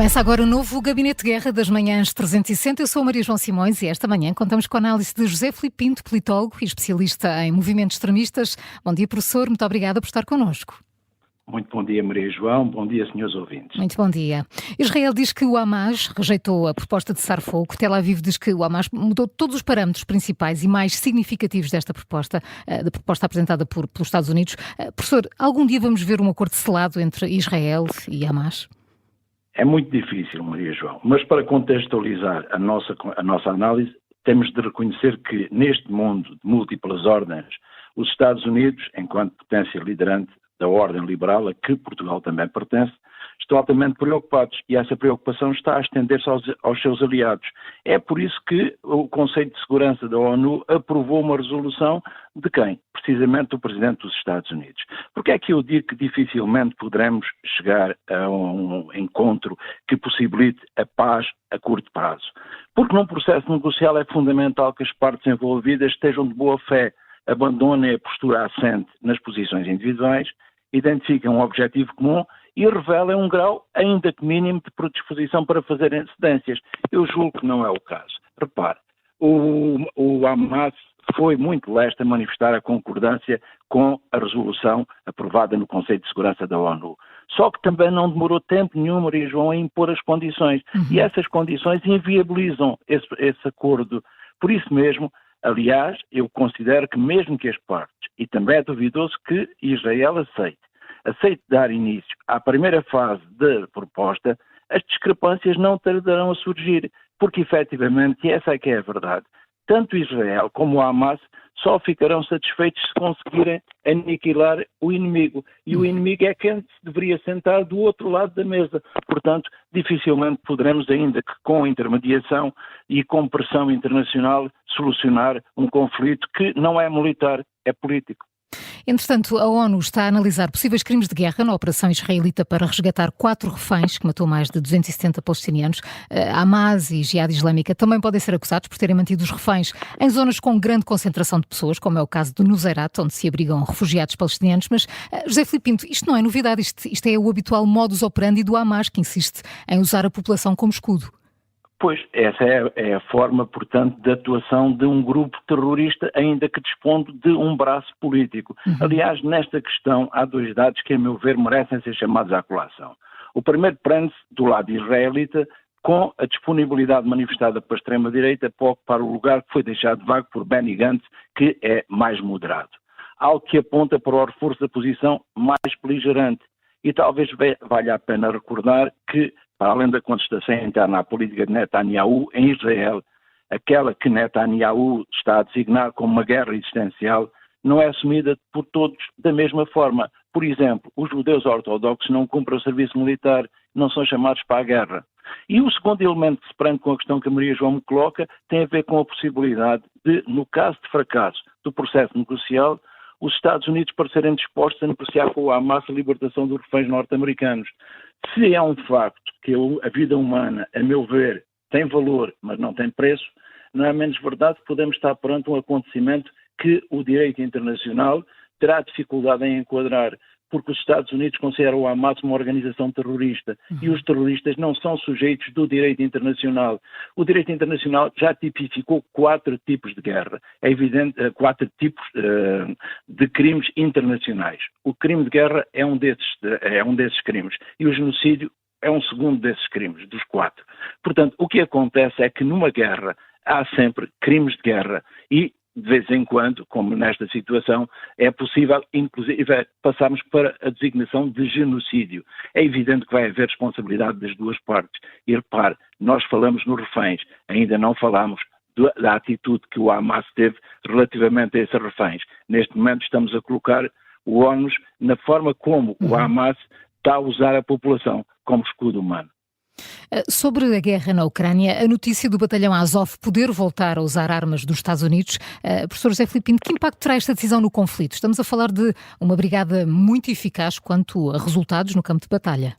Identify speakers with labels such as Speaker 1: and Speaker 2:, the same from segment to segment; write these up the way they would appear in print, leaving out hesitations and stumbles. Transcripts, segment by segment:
Speaker 1: Começa agora o novo Gabinete de Guerra das Manhãs 360. Eu sou a Maria João Simões e esta manhã contamos com a análise de José Filipe Pinto, politólogo e especialista em movimentos extremistas. Bom dia, professor. Muito obrigada por estar connosco.
Speaker 2: Muito bom dia, Maria João. Bom dia, senhores ouvintes.
Speaker 1: Muito bom dia. Israel diz que o Hamas rejeitou a proposta de cessar-fogo. Tel Aviv diz que o Hamas mudou todos os parâmetros principais e mais significativos desta proposta, da proposta apresentada pelos Estados Unidos. Professor, algum dia vamos ver um acordo selado entre Israel e Hamas?
Speaker 2: É muito difícil, Maria João, mas para contextualizar a nossa análise, temos de reconhecer que neste mundo de múltiplas ordens, os Estados Unidos, enquanto potência liderante da ordem liberal, a que Portugal também pertence, estão altamente preocupados e essa preocupação está a estender-se aos seus aliados. É por isso que o Conselho de Segurança da ONU aprovou uma resolução de quem? Precisamente do Presidente dos Estados Unidos. Porque é que eu digo que dificilmente poderemos chegar a um encontro que possibilite a paz a curto prazo? Porque num processo negocial é fundamental que as partes envolvidas estejam de boa fé, abandonem a postura assente nas posições individuais, identifiquem um objetivo comum e revelem um grau, ainda que mínimo, de predisposição para fazerem cedências. Eu julgo que não é o caso. Repare, o Hamas foi muito leste a manifestar a concordância com a resolução aprovada no Conselho de Segurança da ONU. Só que também não demorou tempo nenhum, Maria João, a impor as condições. E essas condições inviabilizam esse acordo. Por isso mesmo, aliás, eu considero que mesmo que as partes, e também é duvidoso que Israel aceite dar início à primeira fase da proposta, as discrepâncias não tardarão a surgir, porque efetivamente, e essa é que é a verdade, tanto Israel como o Hamas só ficarão satisfeitos se conseguirem aniquilar o inimigo. E o inimigo é quem se deveria sentar do outro lado da mesa. Portanto, dificilmente poderemos, ainda que com intermediação e com pressão internacional, solucionar um conflito que não é militar, é político.
Speaker 1: Entretanto, a ONU está a analisar possíveis crimes de guerra na operação israelita para resgatar 4 reféns que matou mais de 270 palestinianos. Hamas e Jihad Islâmica também podem ser acusados por terem mantido os reféns em zonas com grande concentração de pessoas, como é o caso de Nuseirat, onde se abrigam refugiados palestinianos. Mas, José Filipe Pinto, isto não é novidade, isto é o habitual modus operandi do Hamas, que insiste em usar a população como escudo.
Speaker 2: Pois, essa é a forma, portanto, de atuação de um grupo terrorista, ainda que dispondo de um braço político. Aliás, nesta questão, há 2 dados que, a meu ver, merecem ser chamados à colação. O primeiro prende-se do lado israelita com a disponibilidade manifestada pela extrema-direita para ocupar o lugar que foi deixado vago por Benny Gantz, que é mais moderado. Algo que aponta para o reforço da posição mais beligerante. E talvez valha a pena recordar que, para além da contestação interna à política de Netanyahu em Israel, aquela que Netanyahu está a designar como uma guerra existencial, não é assumida por todos da mesma forma. Por exemplo, os judeus ortodoxos não cumprem o serviço militar, não são chamados para a guerra. E o segundo elemento que se prende com a questão que a Maria João me coloca tem a ver com a possibilidade de, no caso de fracasso do processo negocial, os Estados Unidos parecerem dispostos a negociar com o Hamas a libertação dos reféns norte-americanos. Se é um facto que a vida humana, a meu ver, tem valor, mas não tem preço, não é menos verdade que podemos estar perante um acontecimento que o direito internacional terá dificuldade em enquadrar, porque os Estados Unidos consideram o Hamas uma organização terrorista e os terroristas não são sujeitos do direito internacional. O direito internacional já tipificou 4 tipos de guerra, é evidente, 4 tipos de crimes internacionais. O crime de guerra é um desses crimes e o genocídio é um segundo desses crimes, dos 4. Portanto, o que acontece é que numa guerra há sempre crimes de guerra e de vez em quando, como nesta situação, é possível, inclusive, passarmos para a designação de genocídio. É evidente que vai haver responsabilidade das 2 partes. E repare, nós falamos nos reféns, ainda não falamos da atitude que o Hamas teve relativamente a esses reféns. Neste momento estamos a colocar o ónus na forma como o Hamas está a usar a população como escudo humano.
Speaker 1: Sobre a guerra na Ucrânia, a notícia do batalhão Azov poder voltar a usar armas dos Estados Unidos, professor José Filipe Pinto, que impacto terá esta decisão no conflito? Estamos a falar de uma brigada muito eficaz quanto a resultados no campo de batalha.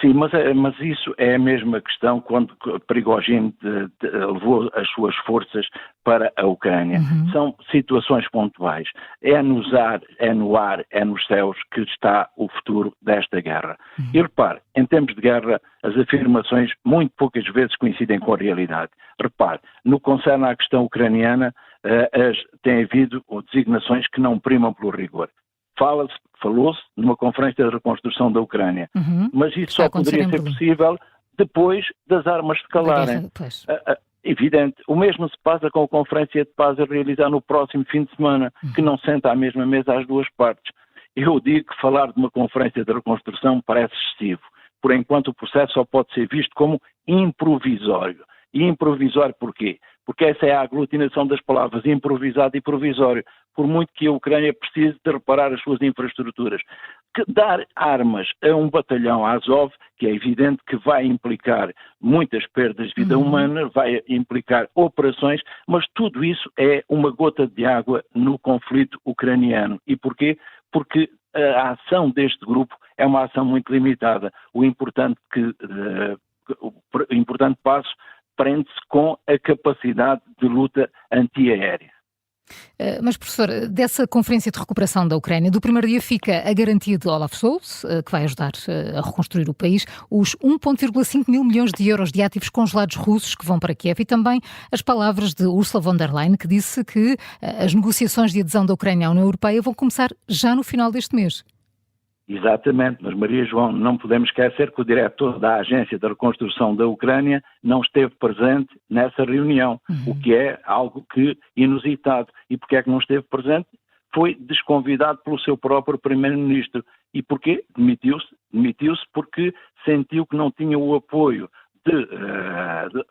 Speaker 2: Sim, mas isso é a mesma questão quando Prigozhin levou as suas forças para a Ucrânia.
Speaker 1: Uhum.
Speaker 2: São situações pontuais. É nos ar, é no ar, é nos céus que está o futuro desta guerra.
Speaker 1: Uhum.
Speaker 2: E repare, em tempos de guerra, as afirmações muito poucas vezes coincidem com a realidade. Repare, no que concerne à questão ucraniana, tem havido designações que não primam pelo rigor. Falou-se numa conferência de reconstrução da Ucrânia, mas isso só poderia ser possível depois das armas se calarem. Evidente. O mesmo se passa com a Conferência de Paz a realizar no próximo fim de semana, que não senta à mesma mesa as duas partes. Eu digo que falar de uma conferência de reconstrução parece excessivo. Por enquanto o processo só pode ser visto como improvisório. E improvisório porquê? Porque essa é a aglutinação das palavras improvisado e provisório, por muito que a Ucrânia precise de reparar as suas infraestruturas. Que dar armas a um batalhão Azov, que é evidente que vai implicar muitas perdas de vida humana, vai implicar operações, mas tudo isso é uma gota de água no conflito ucraniano. E porquê? Porque a ação deste grupo é uma ação muito limitada. O importante passo prende-se com a capacidade de luta antiaérea.
Speaker 1: Mas, professor, dessa conferência de recuperação da Ucrânia, do primeiro dia fica a garantia de Olaf Scholz, que vai ajudar a reconstruir o país, os 1,5 mil milhões de euros de ativos congelados russos que vão para Kiev e também as palavras de Ursula von der Leyen, que disse que as negociações de adesão da Ucrânia à União Europeia vão começar já no final deste mês.
Speaker 2: Exatamente, mas Maria João, não podemos esquecer que o diretor da Agência de Reconstrução da Ucrânia não esteve presente nessa reunião, o que é algo inusitado. E porque é que não esteve presente? Foi desconvidado pelo seu próprio primeiro-ministro. E porquê? Demitiu-se porque sentiu que não tinha o apoio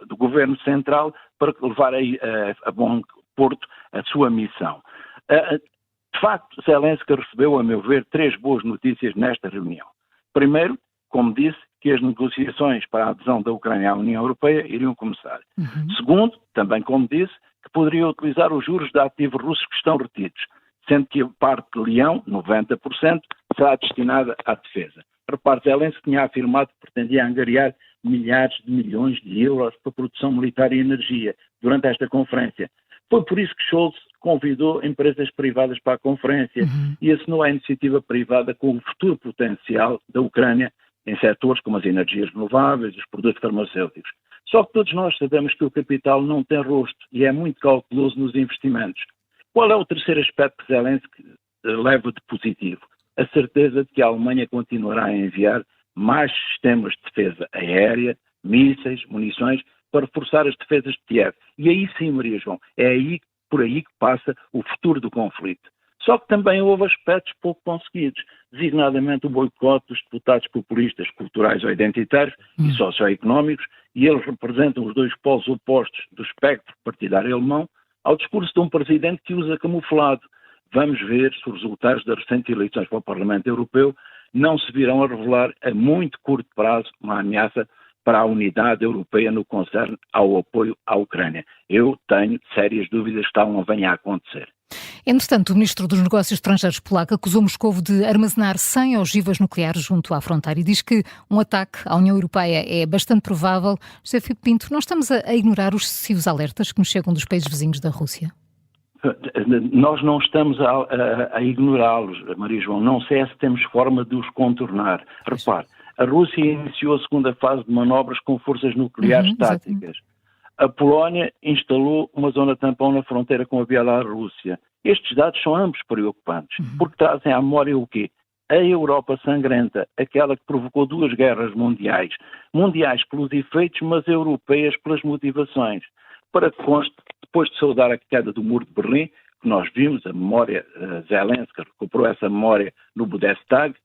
Speaker 2: do governo central para levar a bom porto a sua missão. De facto, Zelensky recebeu, a meu ver, 3 boas notícias nesta reunião. Primeiro, como disse, que as negociações para a adesão da Ucrânia à União Europeia iriam começar. Segundo, também como disse, que poderia utilizar os juros de ativos russos que estão retidos, sendo que a parte de leão, 90%, será destinada à defesa. Repare, Zelensky tinha afirmado que pretendia angariar milhares de milhões de euros para produção militar e energia durante esta conferência. Foi por isso que Scholz convidou empresas privadas para a conferência e assinou a iniciativa privada com o futuro potencial da Ucrânia em setores como as energias renováveis e os produtos farmacêuticos. Só que todos nós sabemos que o capital não tem rosto e é muito cauteloso nos investimentos. Qual é o terceiro aspecto que Zelensky leva de positivo? A certeza de que a Alemanha continuará a enviar mais sistemas de defesa aérea, mísseis, munições, para reforçar as defesas de Kiev. E aí sim, Maria João, é por aí que passa o futuro do conflito. Só que também houve aspectos pouco conseguidos, designadamente o boicote dos deputados populistas, culturais ou identitários e socioeconómicos, e eles representam os dois polos opostos do espectro partidário alemão, ao discurso de um presidente que usa camuflado. Vamos ver se os resultados das recentes eleições para o Parlamento Europeu não se virão a revelar a muito curto prazo uma ameaça para a unidade europeia no que concerne ao apoio à Ucrânia. Eu tenho sérias dúvidas que tal não venha a acontecer.
Speaker 1: Entretanto, o ministro dos Negócios Estrangeiros polaco acusou Moscovo de armazenar 100 ogivas nucleares junto à fronteira e diz que um ataque à União Europeia é bastante provável. José Filipe Pinto, nós estamos a ignorar os sucessivos alertas que nos chegam dos países vizinhos da Rússia?
Speaker 2: Nós não estamos a ignorá-los, Maria João. Não sei se temos forma de os contornar. Repare, a Rússia iniciou a segunda fase de manobras com forças nucleares táticas. A Polónia instalou uma zona tampão na fronteira com a Bielorrússia. Estes dados são ambos preocupantes, porque trazem à memória o quê? A Europa sangrenta, aquela que provocou 2 guerras mundiais. Mundiais pelos efeitos, mas europeias pelas motivações. Para que conste, depois de saudar a queda do Muro de Berlim, que nós vimos, a memória, Zelensky recuperou essa memória no Bundestag,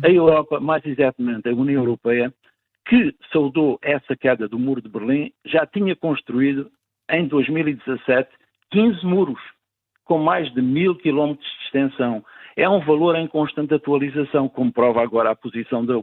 Speaker 2: a Europa, mais exatamente a União Europeia, que saudou essa queda do Muro de Berlim, já tinha construído, em 2017, 15 muros, com mais de 1.000 quilómetros de extensão. É um valor em constante atualização, como prova agora a posição da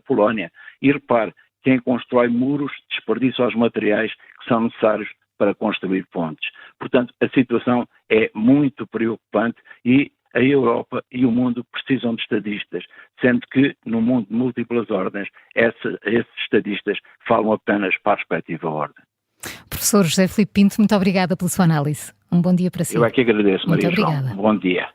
Speaker 2: Polónia. E repare, quem constrói muros desperdiça os materiais que são necessários para construir pontes. Portanto, a situação é muito preocupante e a Europa e o mundo precisam de estadistas, sendo que no mundo de múltiplas ordens, esses estadistas falam apenas para a respectiva ordem.
Speaker 1: Professor José Filipe Pinto, muito obrigada pela sua análise. Um bom dia para si.
Speaker 2: Eu é que agradeço, Maria
Speaker 1: Muito obrigada.
Speaker 2: João. Bom dia.